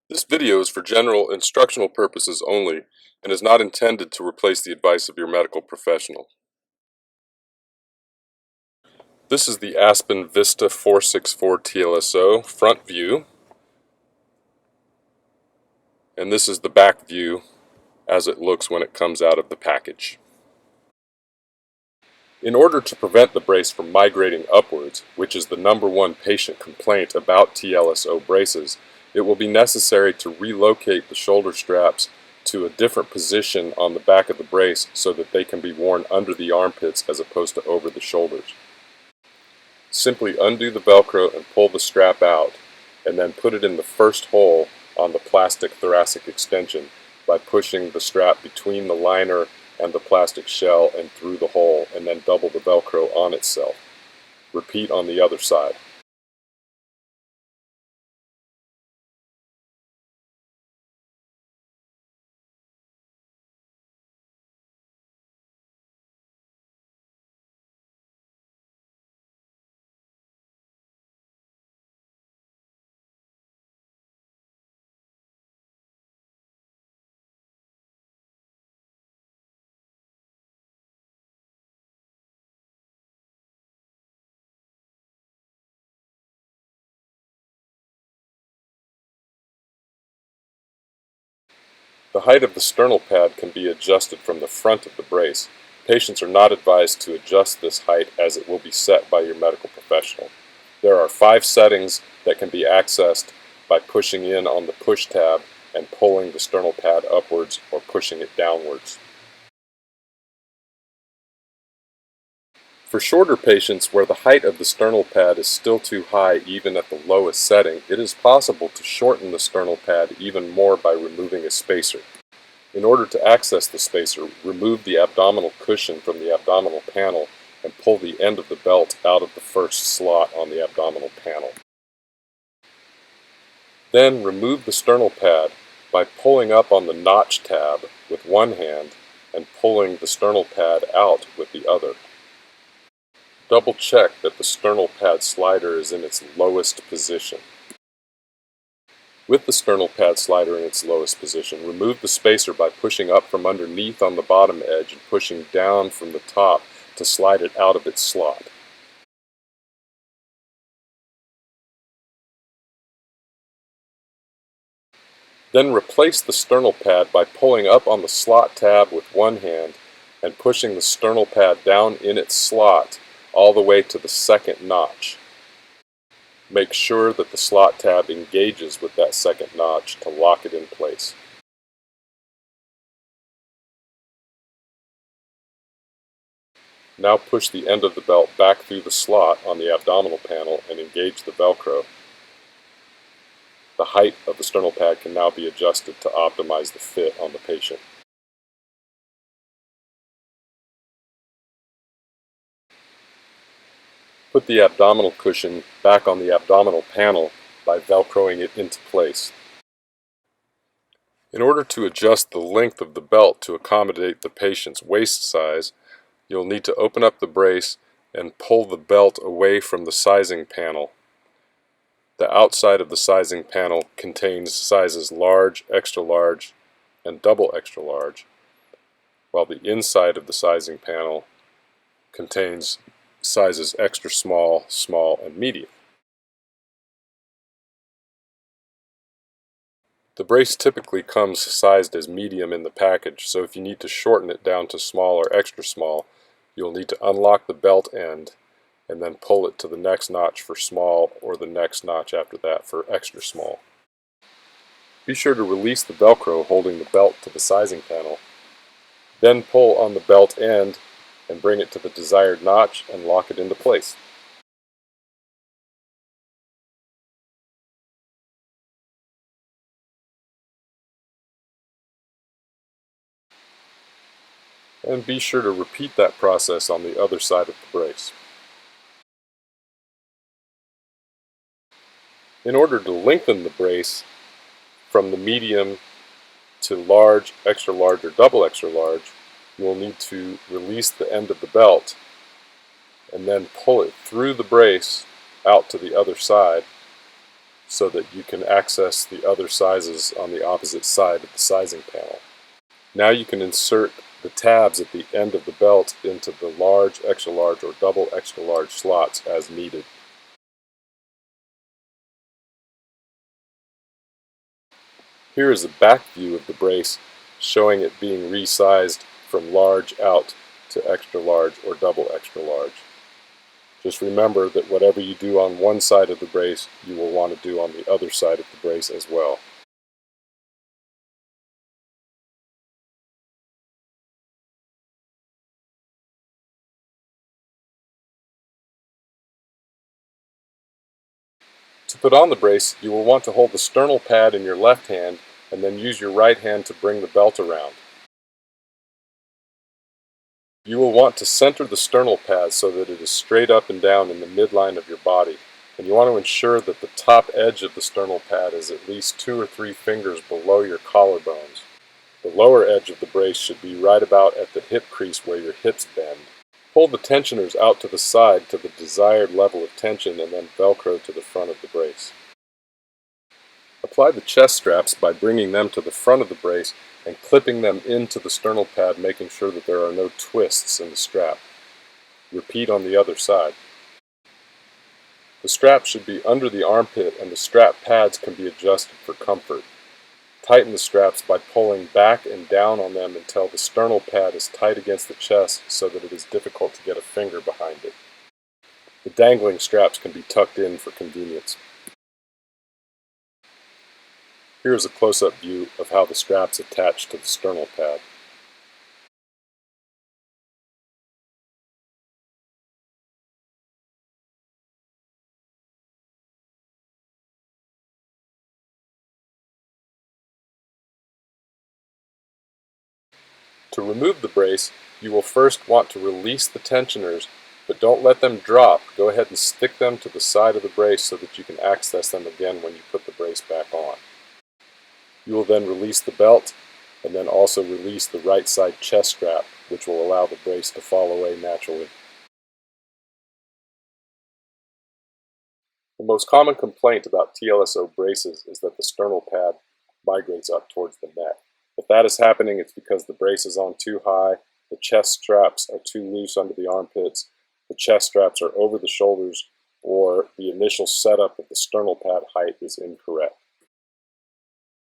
This video is for general instructional purposes only and is not intended to replace the advice of your medical professional. This is the Aspen Vista 464 TLSO front view, and this is the back view as it looks when it comes out of the package. In order to prevent the brace from migrating upwards, which is the #1 patient complaint about TLSO braces, it will be necessary to relocate the shoulder straps to a different position on the back of the brace so that they can be worn under the armpits as opposed to over the shoulders. Simply undo the Velcro and pull the strap out, and then put it in the first hole on the plastic thoracic extension by pushing the strap between the liner and the plastic shell and through the hole, and then double the Velcro on itself. Repeat on the other side. The height of the sternal pad can be adjusted from the front of the brace. Patients are not advised to adjust this height as it will be set by your medical professional. There are 5 settings that can be accessed by pushing in on the push tab and pulling the sternal pad upwards or pushing it downwards. For shorter patients where the height of the sternal pad is still too high even at the lowest setting, it is possible to shorten the sternal pad even more by removing a spacer. In order to access the spacer, remove the abdominal cushion from the abdominal panel and pull the end of the belt out of the first slot on the abdominal panel. Then remove the sternal pad by pulling up on the notch tab with one hand and pulling the sternal pad out with the other. Double check that the sternal pad slider is in its lowest position. With the sternal pad slider in its lowest position, remove the spacer by pushing up from underneath on the bottom edge and pushing down from the top to slide it out of its slot. Then replace the sternal pad by pulling up on the slot tab with one hand and pushing the sternal pad down in its slot all the way to the second notch. Make sure that the slot tab engages with that second notch to lock it in place. Now push the end of the belt back through the slot on the abdominal panel and engage the Velcro. The height of the sternal pad can now be adjusted to optimize the fit on the patient. Put the abdominal cushion back on the abdominal panel by Velcroing it into place. In order to adjust the length of the belt to accommodate the patient's waist size, you'll need to open up the brace and pull the belt away from the sizing panel. The outside of the sizing panel contains sizes large, extra large, and double extra large, while the inside of the sizing panel contains sizes extra small, small, and medium. The brace typically comes sized as medium in the package, so if you need to shorten it down to small or extra small, you'll need to unlock the belt end and then pull it to the next notch for small or the next notch after that for extra small. Be sure to release the Velcro holding the belt to the sizing panel. Then pull on the belt end and bring it to the desired notch and lock it into place. And be sure to repeat that process on the other side of the brace. In order to lengthen the brace from the medium to large, extra large, or double extra large, you will need to release the end of the belt and then pull it through the brace out to the other side so that you can access the other sizes on the opposite side of the sizing panel. Now you can insert the tabs at the end of the belt into the large, extra large, or double extra large slots as needed. Here is a back view of the brace showing it being resized from large out to extra large or double extra large. Just remember that whatever you do on one side of the brace, you will want to do on the other side of the brace as well. To put on the brace, you will want to hold the sternal pad in your left hand and then use your right hand to bring the belt around. You will want to center the sternal pad so that it is straight up and down in the midline of your body, and you want to ensure that the top edge of the sternal pad is at least 2 or 3 fingers below your collarbones. The lower edge of the brace should be right about at the hip crease where your hips bend. Pull the tensioners out to the side to the desired level of tension and then Velcro to the front of the brace. Apply the chest straps by bringing them to the front of the brace and clipping them into the sternal pad, making sure that there are no twists in the strap. Repeat on the other side. The strap should be under the armpit and the strap pads can be adjusted for comfort. Tighten the straps by pulling back and down on them until the sternal pad is tight against the chest so that it is difficult to get a finger behind it. The dangling straps can be tucked in for convenience. Here is a close-up view of how the straps attach to the sternal pad. To remove the brace, you will first want to release the tensioners, but don't let them drop. Go ahead and stick them to the side of the brace so that you can access them again when you put the brace back on. You will then release the belt, and then also release the right side chest strap, which will allow the brace to fall away naturally. The most common complaint about TLSO braces is that the sternal pad migrates up towards the neck. If that is happening, it's because the brace is on too high, the chest straps are too loose under the armpits, the chest straps are over the shoulders, or the initial setup of the sternal pad height is incorrect.